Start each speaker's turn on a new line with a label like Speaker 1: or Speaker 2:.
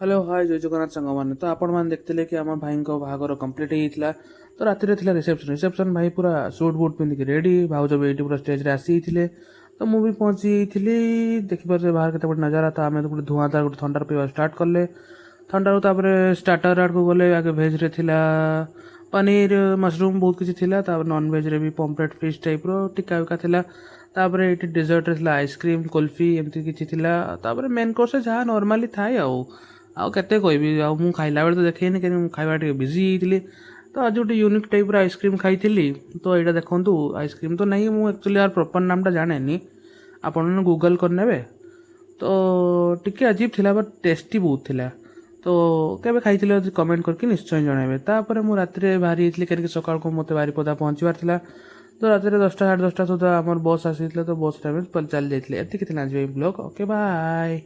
Speaker 1: Hello hi जय जगन्नाथ सांग मैंने तो आपण मैंने देखते कि आम भाई बाहागर कंप्लीट होता तो रातिर था रिसेप्शन भाई पूरा सुट बुट पिंधिक रेडी भाउज भी ये पूरा स्टेज रे आसी तो मुझे पहुंची देखिए बाहर के नजारा तो आम गोटे धुआं तार गोटे थंडार पीवा स्टार्ट कले थंडारू तापर स्टार्टर आड़ को गले आगे भेज रे थिला पनीर मशरूम बहुत किसी थिला नॉन वेज रे भी पम्पलेट फिश टाइप रो टिक्का विका थिला तापर ये डेजर्ट रे आइसक्रीम कुल्फी एमती किसी थिला तापर मेन कोर्स जहाँ नॉर्मली थाए आउ केते कहबी आउ खाइला बेले तो देखेनी कि खाଇବା ଟିକେ बिजी ହେଇଥିଲି तो आज गोटे यूनिक टाइप आइसक्रीम खाई तो यहाँ देखूँ आइसक्रीम तो नहीं मुझे एक्चुअली यार प्रॉपर नामटा जाने आपण गूगल करने तो टिके अजीब थिला बट टेस्टी बहुत थिला तो केबे खाइथिले कमेंट करके निश्चय जणाइबे तापर मु रात्रे बाहरी हेतली करिके सकाळ को मते बारीपदा पहुंचीबार थिला तो रात्रे 10टा 10:30 सुधा हमर बस आसीथिला तो बस टाइम चल जाइथिले एति कितना आज ब्लॉग ओके बाय।